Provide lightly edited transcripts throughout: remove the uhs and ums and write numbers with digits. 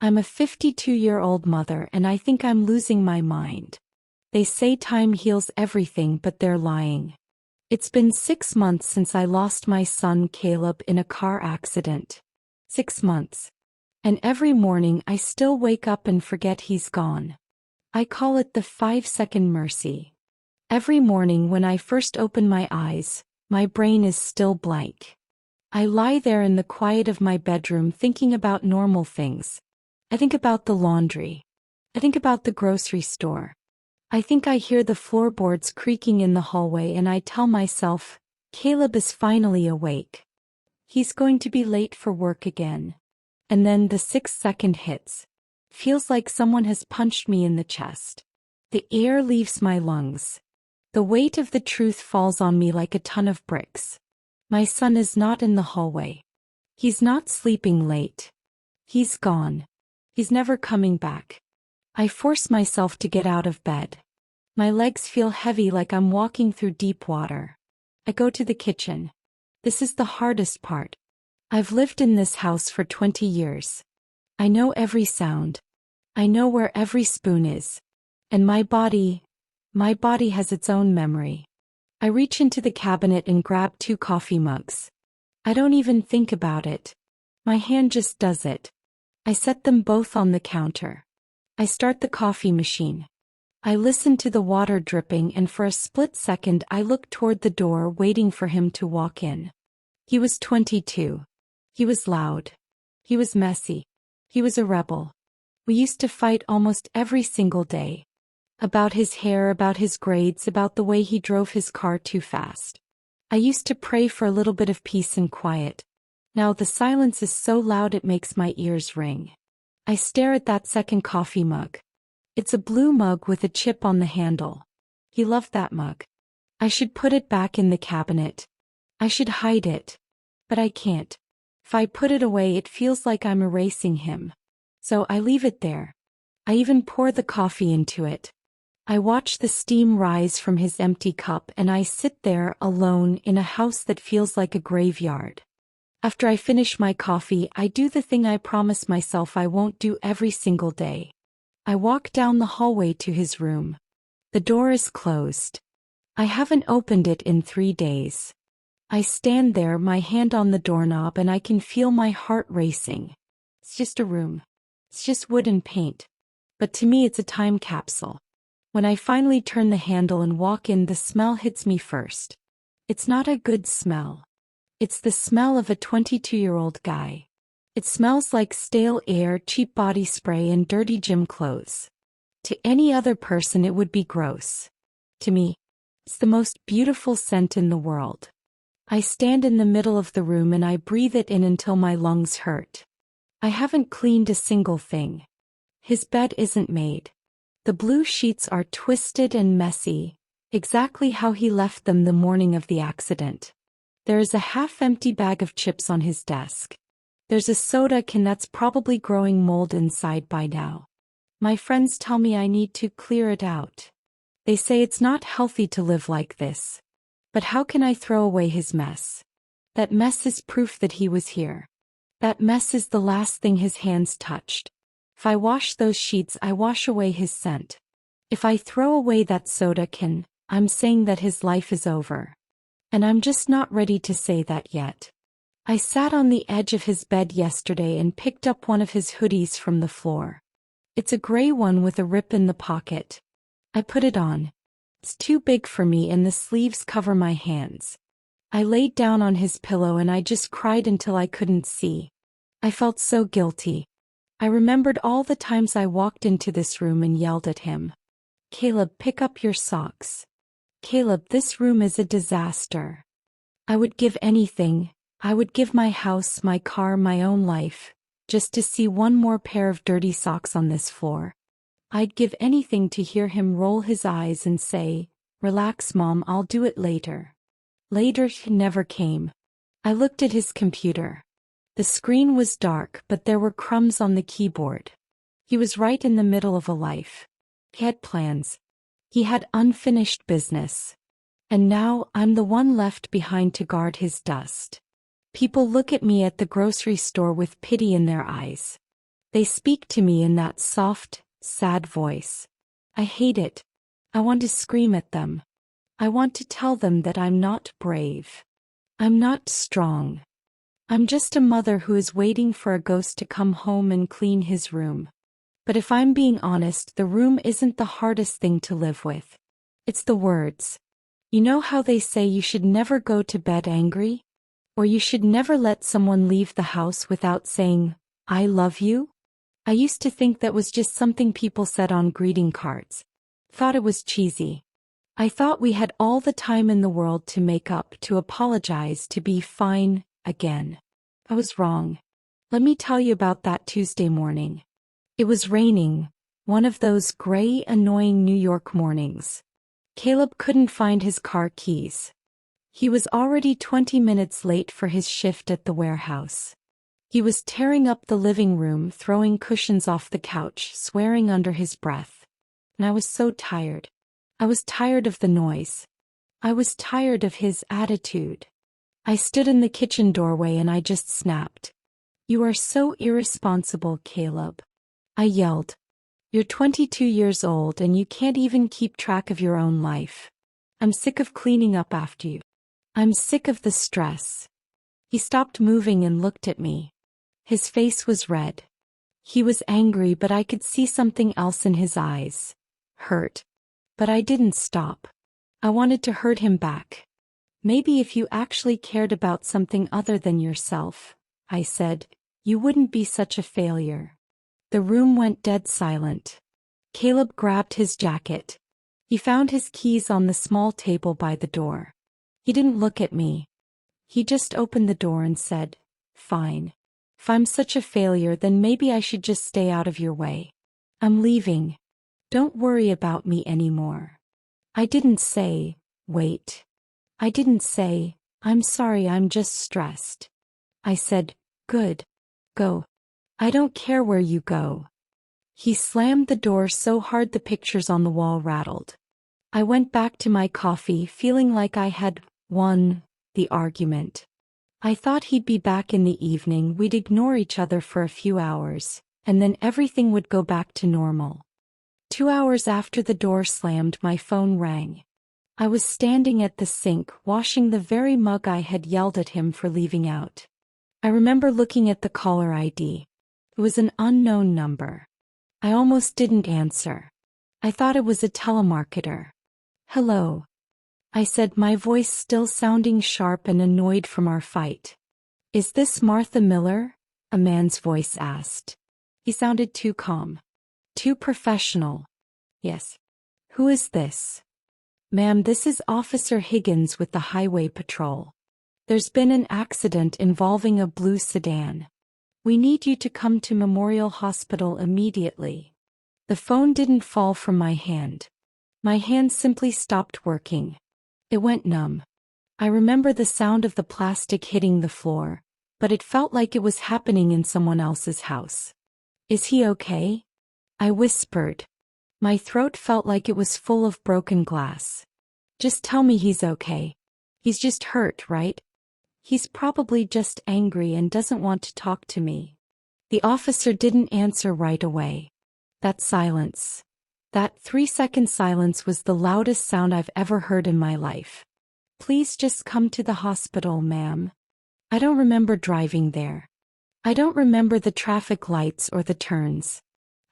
I'm a 52-year-old mother and I think I'm losing my mind. They say time heals everything, but they're lying. It's been 6 months since I lost my son Caleb in a car accident. 6 months. And every morning I still wake up and forget he's gone. I call it the 5-second mercy. Every morning when I first open my eyes, my brain is still blank. I lie there in the quiet of my bedroom thinking about normal things. I think about the laundry. I think about the grocery store. I think I hear the floorboards creaking in the hallway and I tell myself, Caleb is finally awake. He's going to be late for work again. And then the 6th second hits. Feels like someone has punched me in the chest. The air leaves my lungs. The weight of the truth falls on me like a ton of bricks. My son is not in the hallway. He's not sleeping late. He's gone. He's never coming back. I force myself to get out of bed. My legs feel heavy like I'm walking through deep water. I go to the kitchen. This is the hardest part. I've lived in this house for 20 years. I know every sound. I know where every spoon is. And my body has its own memory. I reach into the cabinet and grab 2 coffee mugs. I don't even think about it. My hand just does it. I set them both on the counter. I start the coffee machine. I listen to the water dripping and for a split second I look toward the door waiting for him to walk in. He was 22. He was loud. He was messy. He was a rebel. We used to fight almost every single day. About his hair, about his grades, about the way he drove his car too fast. I used to pray for a little bit of peace and quiet. Now the silence is so loud it makes my ears ring. I stare at that second coffee mug. It's a blue mug with a chip on the handle. He loved that mug. I should put it back in the cabinet. I should hide it. But I can't. If I put it away it feels like I'm erasing him. So I leave it there. I even pour the coffee into it. I watch the steam rise from his empty cup and I sit there alone in a house that feels like a graveyard. After I finish my coffee, I do the thing I promise myself I won't do every single day. I walk down the hallway to his room. The door is closed. I haven't opened it in 3 days. I stand there, my hand on the doorknob, and I can feel my heart racing. It's just a room. It's just wood and paint. But to me it's a time capsule. When I finally turn the handle and walk in, the smell hits me first. It's not a good smell. It's the smell of a 22-year-old guy. It smells like stale air, cheap body spray, and dirty gym clothes. To any other person it would be gross. To me, it's the most beautiful scent in the world. I stand in the middle of the room and I breathe it in until my lungs hurt. I haven't cleaned a single thing. His bed isn't made. The blue sheets are twisted and messy, exactly how he left them the morning of the accident. There is a half-empty bag of chips on his desk. There's a soda can that's probably growing mold inside by now. My friends tell me I need to clear it out. They say it's not healthy to live like this. But how can I throw away his mess? That mess is proof that he was here. That mess is the last thing his hands touched. If I wash those sheets, I wash away his scent. If I throw away that soda can, I'm saying that his life is over. And I'm just not ready to say that yet. I sat on the edge of his bed yesterday and picked up one of his hoodies from the floor. It's a gray one with a rip in the pocket. I put it on. It's too big for me and the sleeves cover my hands. I laid down on his pillow and I just cried until I couldn't see. I felt so guilty. I remembered all the times I walked into this room and yelled at him. Caleb, pick up your socks. Caleb, this room is a disaster. I would give anything. I would give my house, my car, my own life, just to see one more pair of dirty socks on this floor. I'd give anything to hear him roll his eyes and say, "Relax, Mom, I'll do it later." Later never came. I looked at his computer. The screen was dark, but there were crumbs on the keyboard. He was right in the middle of a life. He had plans. He had unfinished business. And now I'm the one left behind to guard his dust. People look at me at the grocery store with pity in their eyes. They speak to me in that soft, sad voice. I hate it. I want to scream at them. I want to tell them that I'm not brave. I'm not strong. I'm just a mother who is waiting for a ghost to come home and clean his room. But if I'm being honest, the room isn't the hardest thing to live with. It's the words. You know how they say you should never go to bed angry? Or you should never let someone leave the house without saying, I love you? I used to think that was just something people said on greeting cards. Thought it was cheesy. I thought we had all the time in the world to make up, to apologize, to be fine again. I was wrong. Let me tell you about that Tuesday morning. It was raining, one of those gray, annoying New York mornings. Caleb couldn't find his car keys. He was already 20 minutes late for his shift at the warehouse. He was tearing up the living room, throwing cushions off the couch, swearing under his breath. And I was so tired. I was tired of the noise. I was tired of his attitude. I stood in the kitchen doorway and I just snapped. You are so irresponsible, Caleb. I yelled. You're 22 years old and you can't even keep track of your own life. I'm sick of cleaning up after you. I'm sick of the stress. He stopped moving and looked at me. His face was red. He was angry, but I could see something else in his eyes. Hurt. But I didn't stop. I wanted to hurt him back. Maybe if you actually cared about something other than yourself, I said, you wouldn't be such a failure. The room went dead silent. Caleb grabbed his jacket. He found his keys on the small table by the door. He didn't look at me. He just opened the door and said, Fine. If I'm such a failure, then maybe I should just stay out of your way. I'm leaving. Don't worry about me anymore. I didn't say, wait. I didn't say, I'm sorry, I'm just stressed. I said, good. Go. I don't care where you go. He slammed the door so hard the pictures on the wall rattled. I went back to my coffee, feeling like I had won the argument. I thought he'd be back in the evening, we'd ignore each other for a few hours, and then everything would go back to normal. 2 hours after the door slammed, my phone rang. I was standing at the sink, washing the very mug I had yelled at him for leaving out. I remember looking at the caller ID. It was an unknown number. I almost didn't answer. I thought it was a telemarketer. Hello. I said, my voice still sounding sharp and annoyed from our fight. Is this Martha Miller? A man's voice asked. He sounded too calm. Too professional. Yes. Who is this? Ma'am, this is Officer Higgins with the Highway Patrol. There's been an accident involving a blue sedan. We need you to come to Memorial Hospital immediately. The phone didn't fall from my hand. My hand simply stopped working. It went numb. I remember the sound of the plastic hitting the floor, but it felt like it was happening in someone else's house. Is he okay? I whispered. My throat felt like it was full of broken glass. Just tell me he's okay. He's just hurt, right? He's probably just angry and doesn't want to talk to me. The officer didn't answer right away. That silence. That 3-second silence was the loudest sound I've ever heard in my life. Please just come to the hospital, ma'am. I don't remember driving there. I don't remember the traffic lights or the turns.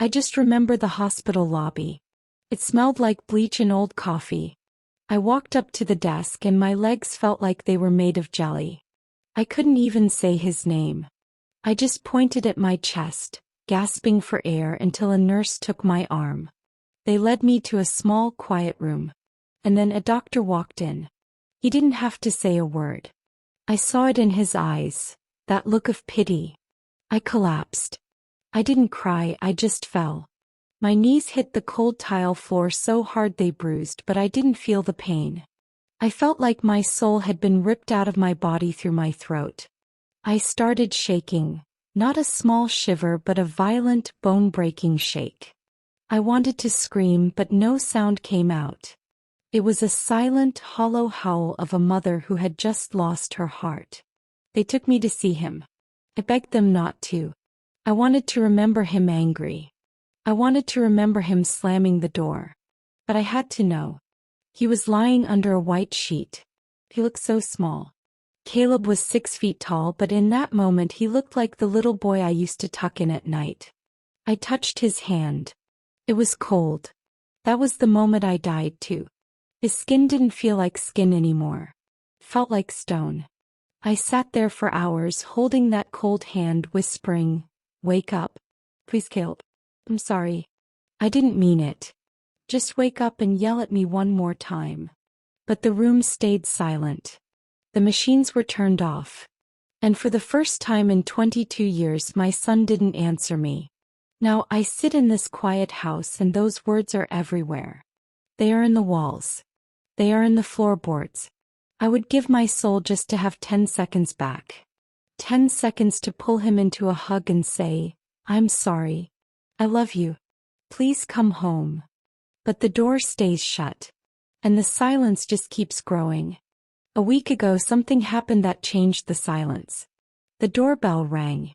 I just remember the hospital lobby. It smelled like bleach and old coffee. I walked up to the desk and my legs felt like they were made of jelly. I couldn't even say his name. I just pointed at my chest, gasping for air until a nurse took my arm. They led me to a small, quiet room. And then a doctor walked in. He didn't have to say a word. I saw it in his eyes, that look of pity. I collapsed. I didn't cry, I just fell. My knees hit the cold tile floor so hard they bruised, but I didn't feel the pain. I felt like my soul had been ripped out of my body through my throat. I started shaking, not a small shiver but a violent, bone-breaking shake. I wanted to scream, but no sound came out. It was a silent, hollow howl of a mother who had just lost her heart. They took me to see him. I begged them not to. I wanted to remember him angry. I wanted to remember him slamming the door. But I had to know. He was lying under a white sheet. He looked so small. Caleb was 6 feet tall, but in that moment he looked like the little boy I used to tuck in at night. I touched his hand. It was cold. That was the moment I died too. His skin didn't feel like skin anymore. It felt like stone. I sat there for hours holding that cold hand, whispering, "Wake up. Please, Caleb. I'm sorry. I didn't mean it. Just wake up and yell at me one more time." But the room stayed silent. The machines were turned off. And for the first time in 22 years, my son didn't answer me. Now I sit in this quiet house and those words are everywhere. They are in the walls. They are in the floorboards. I would give my soul just to have 10 seconds back. 10 seconds to pull him into a hug and say, "I'm sorry. I love you. Please come home." But the door stays shut. And the silence just keeps growing. A week ago something happened that changed the silence. The doorbell rang.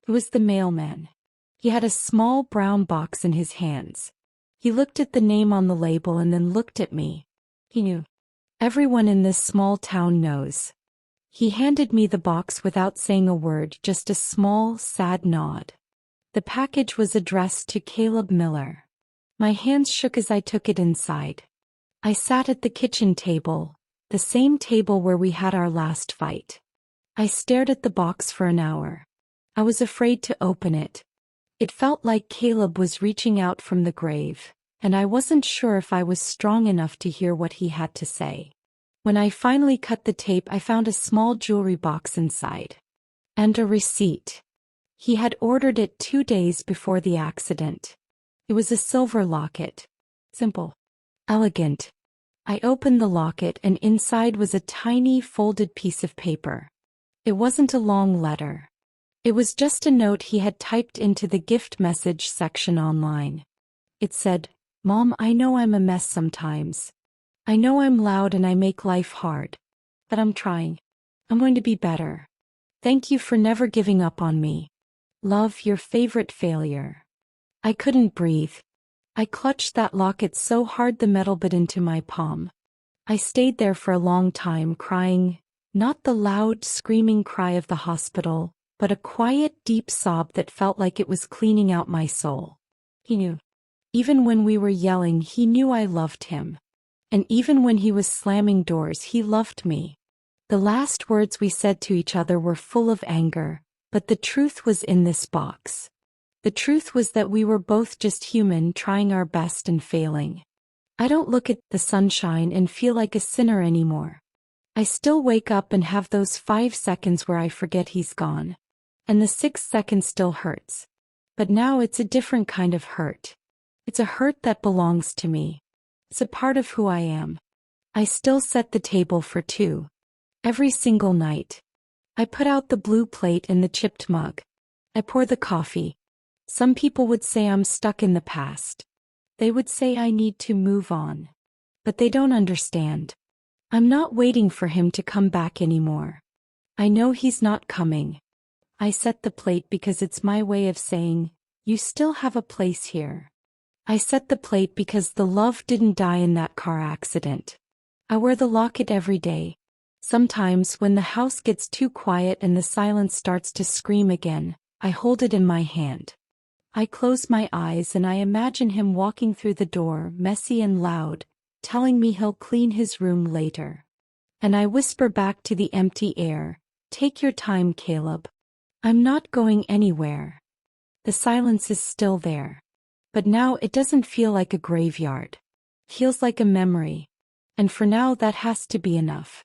It was the mailman. He had a small brown box in his hands. He looked at the name on the label and then looked at me. He knew. Everyone in this small town knows. He handed me the box without saying a word, just a small, sad nod. The package was addressed to Caleb Miller. My hands shook as I took it inside. I sat at the kitchen table, the same table where we had our last fight. I stared at the box for an hour. I was afraid to open it. It felt like Caleb was reaching out from the grave, and I wasn't sure if I was strong enough to hear what he had to say. When I finally cut the tape, I found a small jewelry box inside. And a receipt. He had ordered it 2 days before the accident. It was a silver locket. Simple. Elegant. I opened the locket and inside was a tiny folded piece of paper. It wasn't a long letter. It was just a note he had typed into the gift message section online. It said, "Mom, I know I'm a mess sometimes. I know I'm loud and I make life hard. But I'm trying. I'm going to be better. Thank you for never giving up on me. Love, your favorite failure." I couldn't breathe. I clutched that locket so hard the metal bit into my palm. I stayed there for a long time crying, not the loud, screaming cry of the hospital, but a quiet, deep sob that felt like it was cleaning out my soul. He knew. Even when we were yelling, he knew I loved him. And even when he was slamming doors, he loved me. The last words we said to each other were full of anger, but the truth was in this box. The truth was that we were both just human, trying our best and failing. I don't look at the sunshine and feel like a sinner anymore. I still wake up and have those 5 seconds where I forget he's gone. And the 6th second still hurts. But now it's a different kind of hurt. It's a hurt that belongs to me. It's a part of who I am. I still set the table for 2. Every single night. I put out the blue plate and the chipped mug. I pour the coffee. Some people would say I'm stuck in the past. They would say I need to move on. But they don't understand. I'm not waiting for him to come back anymore. I know he's not coming. I set the plate because it's my way of saying, you still have a place here. I set the plate because the love didn't die in that car accident. I wear the locket every day. Sometimes when the house gets too quiet and the silence starts to scream again, I hold it in my hand. I close my eyes and I imagine him walking through the door, messy and loud, telling me he'll clean his room later. And I whisper back to the empty air, "Take your time, Caleb. I'm not going anywhere." The silence is still there. But now it doesn't feel like a graveyard. It feels like a memory. And for now that has to be enough.